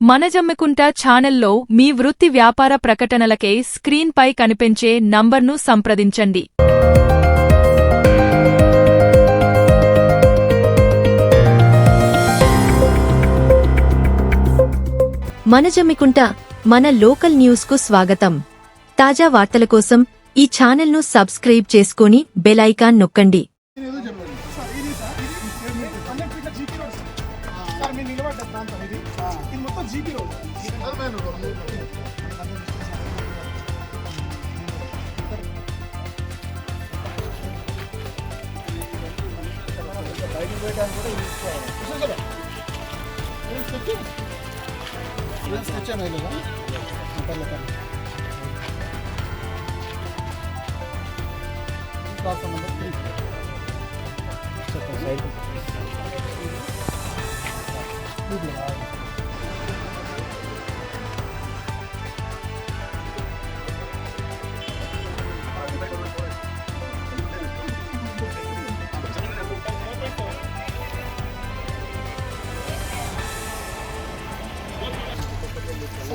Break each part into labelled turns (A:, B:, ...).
A: మన జమ్మికుంట ఛానల్లో మీ వృత్తి వ్యాపార ప్రకటనలకై స్క్రీన్పై కనిపించే నంబర్ను సంప్రదించండి.
B: మన జమ్మికుంట మన లోకల్ న్యూస్కు స్వాగతం. తాజా వార్తల కోసం ఈ ఛానల్ను సబ్స్క్రైబ్ చేసుకుని బెల్ ఐకాన్ నొక్కండి.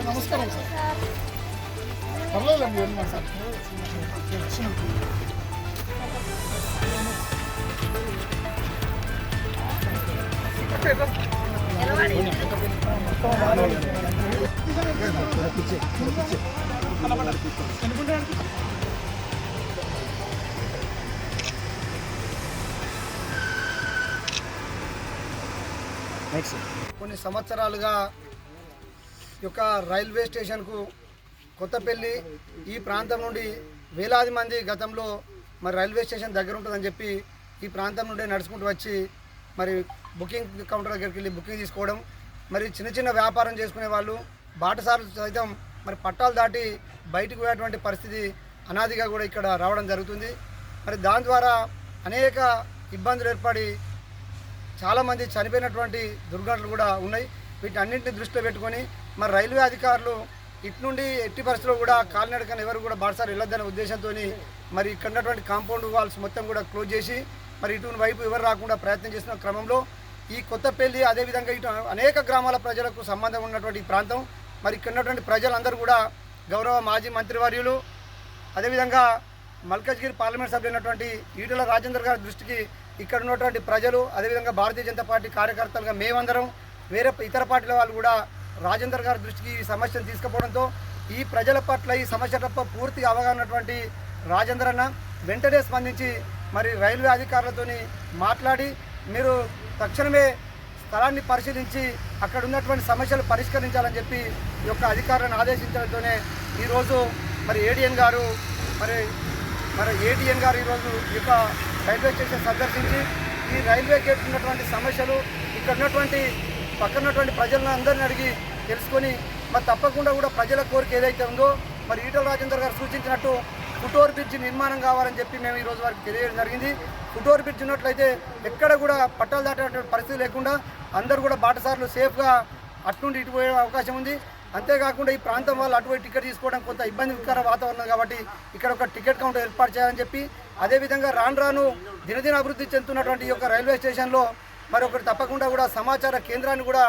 C: నమస్కారం సార్. పర్లేదండి సార్. కొన్ని సంవత్సరాలుగా యొక్క రైల్వే స్టేషన్కు కొత్తపల్లి ఈ ప్రాంతం నుండి వేలాది మంది గతంలో మరి రైల్వే స్టేషన్ దగ్గర ఉంటుందని చెప్పి ఈ ప్రాంతం నుండి నడుచుకుంటూ వచ్చి మరి బుకింగ్ కౌంటర్ దగ్గరికి వెళ్ళి బుకింగ్ తీసుకోవడం, మరి చిన్న చిన్న వ్యాపారం చేసుకునే వాళ్ళు బాటసారులు సైతం మరి పట్టాలు దాటి బయటకు పోయేటువంటి పరిస్థితి అనాదిగా కూడా ఇక్కడ రావడం జరుగుతుంది. మరి దాని ద్వారా అనేక ఇబ్బందులు ఏర్పడి చాలామంది చనిపోయినటువంటి దుర్ఘటనలు కూడా ఉన్నాయి. వీటన్నింటిని దృష్టిలో పెట్టుకొని మరి రైల్వే అధికారులు ఇటు నుండి ఎట్టి పరిస్థితుల్లో కూడా కాలినడకన ఎవరు కూడా బాటసారి వెళ్ళొద్దనే ఉద్దేశంతో మరి ఇక్కడ ఉన్నటువంటి కాంపౌండ్ వాల్స్ మొత్తం కూడా క్లోజ్ చేసి మరి ఇటు వైపు ఎవరు రాకుండా ప్రయత్నం చేసిన క్రమంలో ఈ కొత్తపల్లి అదేవిధంగా ఇటు అనేక గ్రామాల ప్రజలకు సంబంధం ఉన్నటువంటి ఈ ప్రాంతం మరి ఇక్కడ ఉన్నటువంటి ప్రజలందరూ కూడా గౌరవ మాజీ మంత్రివర్యులు అదేవిధంగా మల్కజ్గిరి పార్లమెంట్ సభ్యులు అయినటువంటి ఈటెల రాజేందర్ గారి దృష్టికి ఇక్కడ ఉన్నటువంటి ప్రజలు అదేవిధంగా భారతీయ జనతా పార్టీ కార్యకర్తలుగా మేమందరం వేరే ఇతర పార్టీల వాళ్ళు కూడా రాజేందర్ గారి దృష్టికి ఈ సమస్యను తీసుకుపోవడంతో ఈ ప్రజల పట్ల ఈ సమస్య తప్ప పూర్తిగా అవగాహన ఉన్నటువంటి రాజేందర్ అన్న వెంటనే స్పందించి మరి రైల్వే అధికారులతో మాట్లాడి మీరు తక్షణమే స్థలాన్ని పరిశీలించి అక్కడ ఉన్నటువంటి సమస్యలు పరిష్కరించాలని చెప్పి ఈ యొక్క అధికారులను ఆదేశించడంతోనే ఈరోజు మరి ఏడీఎన్ గారు ఈరోజు ఈ యొక్క రైల్వే స్టేషన్ సందర్శించి ఈ రైల్వే గేట్ ఉన్నటువంటి సమస్యలు ఇక్కడ ఉన్నటువంటి పక్కన ఉన్నటువంటి ప్రజలను అందరిని అడిగి తెలుసుకొని మరి తప్పకుండా కూడా ప్రజల కోరిక ఏదైతే ఉందో మరి ఈటెల రాజేందర్ గారు సూచించినట్టు ఫుట్ఓవర్ బ్రిడ్జ్ నిర్మాణం కావాలని చెప్పి మేము ఈరోజు వారికి తెలియడం జరిగింది. ఫుట్ఓవర్ బ్రిడ్జ్ ఉన్నట్లయితే ఎక్కడ కూడా పట్టాలు దాటేటువంటి పరిస్థితి లేకుండా అందరూ కూడా బాటసార్లు సేఫ్గా అటు నుండి ఇటు పోయే అవకాశం ఉంది. అంతేకాకుండా ఈ ప్రాంతం వాళ్ళు అటువైపు టికెట్ తీసుకోవడం కొంత ఇబ్బందికర వాతావరణం కాబట్టి ఇక్కడ ఒక టికెట్ కౌంటర్ ఏర్పాటు చేయాలని చెప్పి అదేవిధంగా రాను దినదిన అభివృద్ధి చెందుతున్నటువంటి ఈ యొక్క రైల్వే స్టేషన్లో మరి ఒకటి తప్పకుండా కూడా సమాచార కేంద్రాన్ని కూడా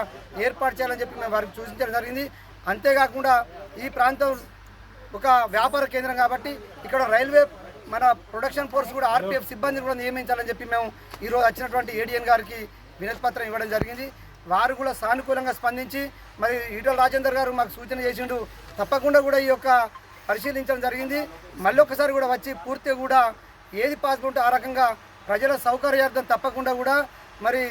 C: ఏర్పాటు చేయాలని చెప్పి మేము వారికి సూచించడం జరిగింది. అంతేకాకుండా ఈ ప్రాంతం ఒక వ్యాపార కేంద్రం కాబట్టి ఇక్కడ రైల్వే మన ప్రొడక్షన్ ఫోర్స్ కూడా ఆర్పీఎఫ్ సిబ్బందిని కూడా నియమించాలని చెప్పి మేము ఈరోజు వచ్చినటువంటి ఏడీఎన్ గారికి వినతి పత్రం ఇవ్వడం జరిగింది. వారు కూడా సానుకూలంగా స్పందించి మరి ఈటెల రాజేందర్ గారు మాకు సూచన చేసిండు, తప్పకుండా కూడా ఈ యొక్క పరిశీలించడం జరిగింది. మళ్ళీ ఒకసారి కూడా వచ్చి పూర్తిగా కూడా ఏది పాల్గొంటే ఆ రకంగా ప్రజల సౌకర్యార్థం తప్పకుండా కూడా మరి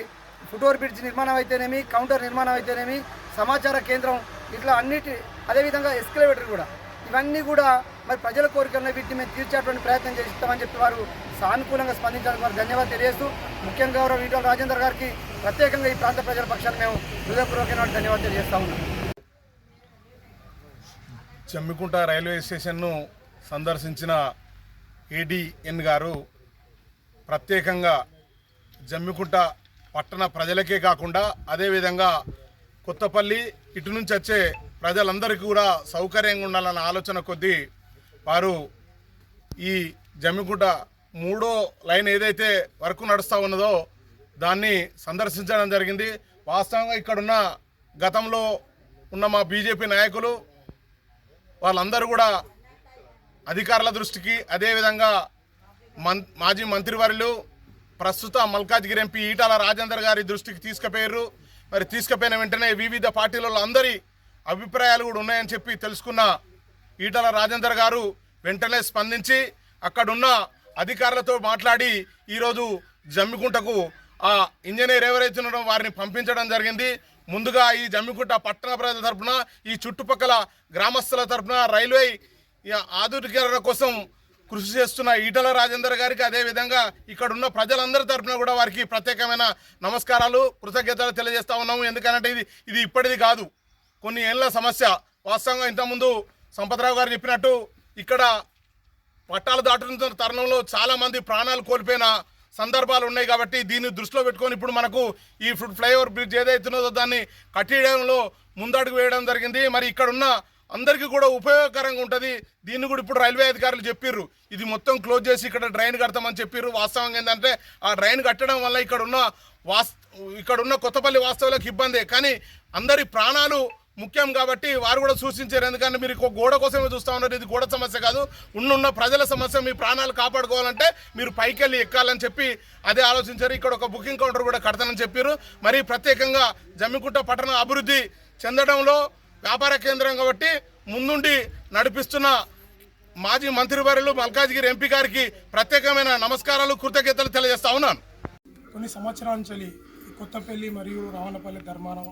C: ఫుట్ఓవర్ బ్రిడ్జ్ నిర్మాణం అయితేనేమి, కౌంటర్ నిర్మాణం అయితేనేమి, సమాచార కేంద్రం ఇట్లా అన్నిటి అదేవిధంగా ఎస్కలేటర్ కూడా ఇవన్నీ కూడా మరి ప్రజల కోరికలను వీటిని మేము తీర్చేటువంటి ప్రయత్నం చేస్తామని చెప్పి వారు సానుకూలంగా స్పందించడానికి వారు ధన్యవాదాలు తెలియజేస్తూ ముఖ్యంగా గౌరవ ఈటెల రాజేందర్ గారికి ప్రత్యేకంగా ఈ ప్రాంత ప్రజల పక్షాన్ని మేము హృదయపూర్వకమైన ధన్యవాదాలు తెలియజేస్తా ఉన్నాం.
D: జమ్మికుంట రైల్వే స్టేషన్ను సందర్శించిన ఏడీఎన్ గారు ప్రత్యేకంగా జమ్మికుంట పట్టణ ప్రజలకే కాకుండా అదేవిధంగా కొత్తపల్లి ఇటు నుంచి వచ్చే ప్రజలందరికీ కూడా సౌకర్యంగా ఉండాలన్న ఆలోచన కొద్దీ వారు ఈ జమ్మికుంట 3వ లైన్ ఏదైతే వర్క్ నడుస్తూ ఉన్నదో దాన్ని సందర్శించడం జరిగింది. వాస్తవంగా ఇక్కడున్న గతంలో ఉన్న మా బీజేపీ నాయకులు వాళ్ళందరూ కూడా అధికారుల దృష్టికి, అదేవిధంగా మాజీ మంత్రివర్యులు ప్రస్తుత మల్కాజ్గిరి ఎంపీ ఈటల రాజేందర్ గారి దృష్టికి తీసుకుపోయారు. మరి తీసుకుపోయిన వెంటనే వివిధ పార్టీలలో అందరి అభిప్రాయాలు కూడా ఉన్నాయని చెప్పి తెలుసుకున్న ఈటల రాజేందర్ గారు వెంటనే స్పందించి అక్కడున్న అధికారులతో మాట్లాడి ఈరోజు జమ్మికుంటకు ఆ ఇంజనీర్ ఎవరైతే ఉన్నారో వారిని పంపించడం జరిగింది. ముందుగా ఈ జమ్మికుంట పట్టణ ప్రజల తరఫున, ఈ చుట్టుపక్కల గ్రామస్తుల తరఫున రైల్వే ఆధునీకరణ కోసం కృషి చేస్తున్న ఈటల రాజేందర్ గారికి, అదేవిధంగా ఇక్కడ ఉన్న ప్రజలందరి తరఫున కూడా వారికి ప్రత్యేకమైన నమస్కారాలు, కృతజ్ఞతలు తెలియజేస్తా ఉన్నాము. ఎందుకంటే ఇది ఇప్పటిది కాదు, కొన్ని ఏళ్ళ సమస్య. వాస్తవంగా ఇంతకుముందు సంపత్రావు గారు చెప్పినట్టు ఇక్కడ పట్టాలు దాటుతున్న తరుణంలో చాలామంది ప్రాణాలు కోల్పోయిన సందర్భాలు ఉన్నాయి. కాబట్టి దీన్ని దృష్టిలో పెట్టుకొని ఇప్పుడు మనకు ఈ ఫ్లైఓవర్ బ్రిడ్జ్ ఏదైతున్నదో దాన్ని కట్టేయడంలో ముందడుగు వేయడం జరిగింది. మరి ఇక్కడున్న అందరికీ కూడా ఉపయోగకరంగా ఉంటుంది. దీన్ని కూడా ఇప్పుడు రైల్వే అధికారులు చెప్పిర్రు, ఇది మొత్తం క్లోజ్ చేసి ఇక్కడ డ్రైన్ కడతామని చెప్పిర్రు. వాస్తవంగా ఏంటంటే ఆ డ్రైన్ కట్టడం వల్ల ఇక్కడున్న కొత్తపల్లి వాస్తవులకు ఇబ్బందే, కానీ అందరి ప్రాణాలు ముఖ్యం కాబట్టి వారు కూడా సూచించారు. ఎందుకంటే మీరు గోడ కోసమే చూస్తూ ఉన్నారు, ఇది గోడ సమస్య కాదు, ఉన్న ప్రజల సమస్య. మీ ప్రాణాలు కాపాడుకోవాలంటే మీరు పైకి వెళ్ళి ఎక్కాలని చెప్పి అదే ఆలోచించారు. ఇక్కడ ఒక బుకింగ్ కౌంటర్ కూడా కడతానని చెప్పారు. మరి ప్రత్యేకంగా జమ్మికుంట పట్టణం అభివృద్ధి చెందడంలో వ్యాపార కేంద్రం కాబట్టి ముందుండి నడిపిస్తున్న మాజీ మంత్రివర్యులు మల్కాజ్గిరి ఎంపీ గారికి ప్రత్యేకమైన నమస్కారాలు, కృతజ్ఞతలు తెలియజేస్తా ఉన్నాను.
E: కొన్ని సంవత్సరాల నుంచి కొత్తపల్లి మరియు రావణపల్లి ధర్మారం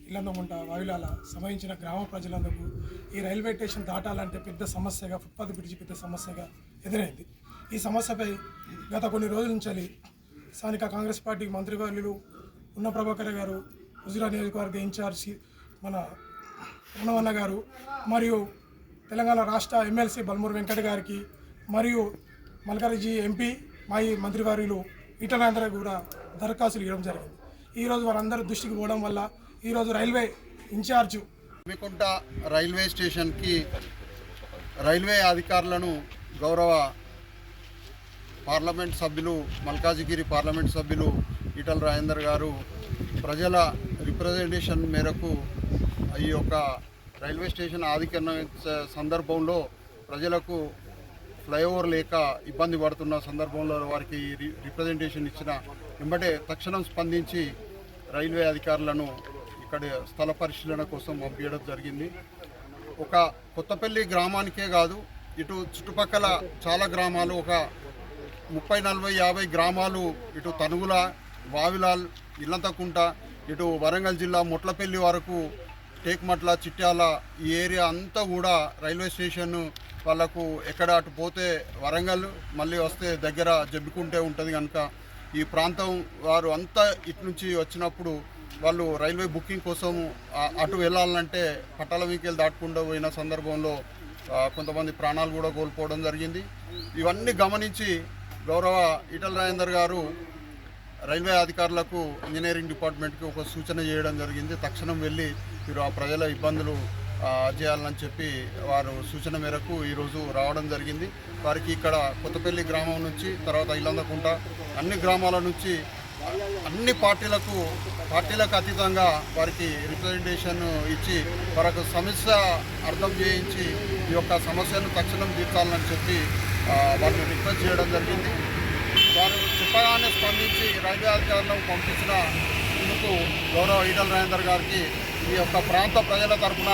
E: ఇల్లందగుంట వాయులాల సంబంధించిన గ్రామ ప్రజలందరూ ఈ రైల్వే స్టేషన్ దాటాలంటే పెద్ద సమస్యగా, ఫుట్పాత్ బ్రిడ్జి పెద్ద సమస్యగా ఎదురైంది. ఈ సమస్యపై గత కొన్ని రోజుల నుంచి స్థానిక కాంగ్రెస్ పార్టీ మంత్రివర్యులు ఉన్న ప్రభాకర్ గారు, హుజురాబాద్ నియోజకవర్గ ఇన్ఛార్జి మన ఉన్నవన్న గారు, మరియు తెలంగాణ రాష్ట్ర ఎమ్మెల్సీ బల్మూరు వెంకట గారికి, మరియు మల్కాజ్గిరి ఎంపీ మాజీ మంత్రివర్యులు ఈటల రాజేందర్ కూడా దరఖాస్తులు ఇవ్వడం జరిగింది. ఈరోజు వారందరూ దృష్టికి పోవడం వల్ల ఈరోజు రైల్వే ఇన్ఛార్జు
F: జమ్మికుంట రైల్వే స్టేషన్కి రైల్వే అధికారులను గౌరవ పార్లమెంట్ సభ్యులు, మల్కాజ్గిరి పార్లమెంట్ సభ్యులు ఈటల రాజేందర్ గారు ప్రజల రిప్రజెంటేషన్ మేరకు ఈ యొక్క రైల్వే స్టేషన్ ఆధునీకరణ సందర్భంలో ప్రజలకు ఫ్లైఓవర్ లేక ఇబ్బంది పడుతున్న సందర్భంలో వారికి రిప్రజెంటేషన్ ఇచ్చిన వెంబడే తక్షణం స్పందించి రైల్వే అధికారులను ఇక్కడ స్థల పరిశీలన కోసం పంపించడం జరిగింది. ఒక కొత్తపల్లి గ్రామానికే కాదు, ఇటు చుట్టుపక్కల చాలా గ్రామాలు, ఒక 30, 40, 50 గ్రామాలు, ఇటు తనుగుల, వావిలాల్, ఇల్లంతకుంట, ఇటు వరంగల్ జిల్లా మొట్లపల్లి వరకు, టేక్మట్ల, చిట్యాల, ఈ ఏరియా అంతా కూడా రైల్వే స్టేషన్ వాళ్ళకు ఎక్కడ అటు పోతే వరంగల్, మళ్ళీ వస్తే దగ్గర జమ్మికుంటే ఉంటుంది కనుక ఈ ప్రాంతం వారు అంతా ఇటు నుంచి వచ్చినప్పుడు వాళ్ళు రైల్వే బుకింగ్ కోసం అటు వెళ్ళాలంటే పట్టాల వీకెళ్ళి దాటకుండా పోయిన సందర్భంలో కొంతమంది ప్రాణాలు కూడా కోల్పోవడం జరిగింది. ఇవన్నీ గమనించి గౌరవ ఈటల రాజేందర్ గారు రైల్వే అధికారులకు, ఇంజనీరింగ్ డిపార్ట్మెంట్కి ఒక సూచన చేయడం జరిగింది. తక్షణం వెళ్ళి మీరు ఆ ప్రజల ఇబ్బందులు చేయాలని చెప్పి వారు సూచన మేరకు ఈరోజు రావడం జరిగింది. వారికి ఇక్కడ కొత్తపల్లి గ్రామం నుంచి, తర్వాత ఇల్లందకుంట, అన్ని గ్రామాల నుంచి అన్ని పార్టీలకు అతీతంగా వారికి రిప్రజెంటేషన్ ఇచ్చి వారికి సమస్య అర్థం చేయించి ఈ యొక్క సమస్యను తక్షణం తీర్చాలని చెప్పి వారిని రిక్వెస్ట్ చేయడం జరిగింది. వారు చెప్పగానే స్పందించి రైల్వే అధికారులను పంపించిన ఇందుకు గౌరవ ఈటల రాజేందర్ గారికి ఈ యొక్క ప్రాంత ప్రజల తరఫున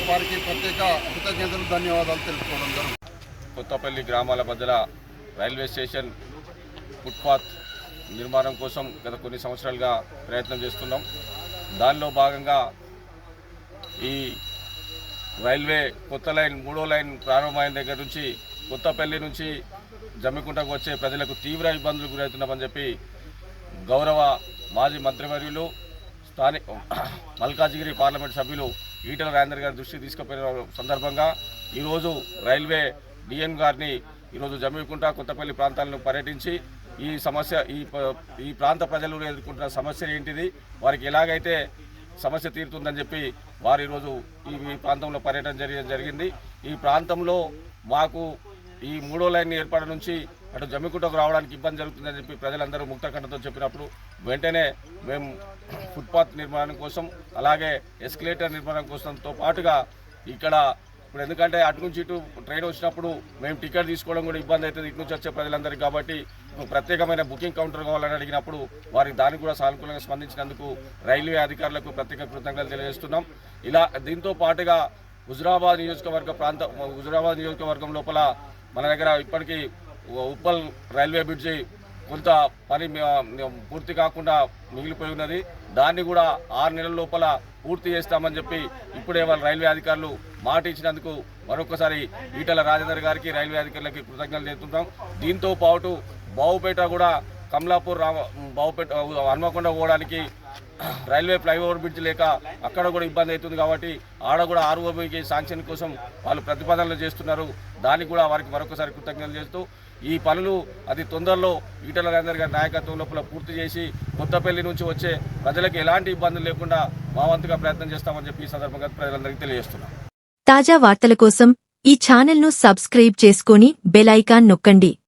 F: వారికి ప్రత్యేక కృతజ్ఞతలు, ధన్యవాదాలు తెలుపుకోవడం జరుగుతుంది.
G: కొత్తపల్లి గ్రామాల మధ్యల రైల్వే స్టేషన్ ఫుట్పాత్ నిర్మాణం కోసం గత కొన్ని సంవత్సరాలుగా ప్రయత్నం చేస్తున్నాం. దానిలో భాగంగా ఈ రైల్వే కొత్త లైన్, 3వ లైన్ ప్రారంభమైన దగ్గర నుంచి కొత్తపల్లి నుంచి జమ్మికుంటకు వచ్చే ప్రజలకు తీవ్ర ఇబ్బందులు గురవుతున్నామని చెప్పి గౌరవ మాజీ మంత్రివర్యులు, మల్కాజ్గిరి పార్లమెంట్ సభ్యులు ఈటల రాజేందర్ గారి దృష్టికి తీసుకుపోయిన సందర్భంగా ఈరోజు రైల్వే డిఎన్ గారిని ఈరోజు జమ్మికుంట, కొత్తపల్లి ప్రాంతాలను పర్యటించి ఈ ప్రాంత ప్రజలు ఎదుర్కొంటున్న సమస్య ఏంటిది, వారికి ఎలాగైతే సమస్య తీరుతుందని చెప్పి వారు ఈరోజు ఈ ప్రాంతంలో పర్యటన జరిగింది. ఈ ప్రాంతంలో మాకు ఈ 3వ లైన్ ఏర్పాటు నుంచి అటు జమ్మికుంటకు రావడానికి ఇబ్బంది జరుగుతుందని చెప్పి ప్రజలందరూ ముక్తకంఠతో చెప్పినప్పుడు వెంటనే మేము ఫుట్పాత్ నిర్మాణం కోసం అలాగే ఎస్కలేటర్ నిర్మాణం కోసంతో పాటుగా ఇక్కడ ఇప్పుడు ఎందుకంటే అటు నుంచి ఇటు ట్రైన్ వచ్చినప్పుడు మేము టికెట్ తీసుకోవడం కూడా ఇబ్బంది అవుతుంది ఇటు నుంచి వచ్చే ప్రజలందరికీ కాబట్టి ప్రత్యేకమైన బుకింగ్ కౌంటర్ కావాలని అడిగినప్పుడు వారికి దానికి కూడా సానుకూలంగా స్పందించినందుకు రైల్వే అధికారులకు ప్రత్యేక కృతజ్ఞతలు తెలియజేస్తున్నాం. ఇలా దీంతో పాటుగా హుజురాబాద్ నియోజకవర్గం లోపల మన దగ్గర ఇప్పటికీ ఉప్పల్ రైల్వే బ్రిడ్జి కొంత పని పూర్తి కాకుండా మిగిలిపోయి ఉన్నది. దాన్ని కూడా 6 నెలల లోపల పూర్తి చేస్తామని చెప్పి ఇప్పుడే వాళ్ళ రైల్వే అధికారులు మాట ఇచ్చినందుకు మరొకసారి ఈటల రాజేందర్ గారికి రైల్వే అధికారులకి కృతజ్ఞతలు చెప్తున్నాం. దీంతో పాటు బావుపేట కూడా కమలాపూర్ బావుపేట హన్మకొండ పోవడానికి రైల్వే ఫ్లైఓవర్ బ్రిడ్జ్ లేక అక్కడ కూడా ఇబ్బంది అవుతుంది కాబట్టి ఆడ కూడా ఆర్ఓబీకి శాంక్షన్ కోసం వాళ్ళు ప్రతిపాదనలు చేస్తున్నారు. దానికి కూడా వారికి మరొకసారి కృతజ్ఞతలు చేస్తూ ఈ పనులు అతి తొందరలో ఈటల రాజేందర్ గారి నాయకత్వం లోపల పూర్తి చేసి కొత్తపల్లి నుంచి వచ్చే ప్రజలకు ఎలాంటి ఇబ్బందులు లేకుండా మా వంతుగా ప్రయత్నం చేస్తామని చెప్పి ఈ సందర్భంగా ప్రజలందరికీ తెలియజేస్తున్నాం.
B: తాజా వార్తల కోసం ఈ ఛానల్ను సబ్స్క్రైబ్ చేసుకొని బెల్ ఐకాన్ నొక్కండి.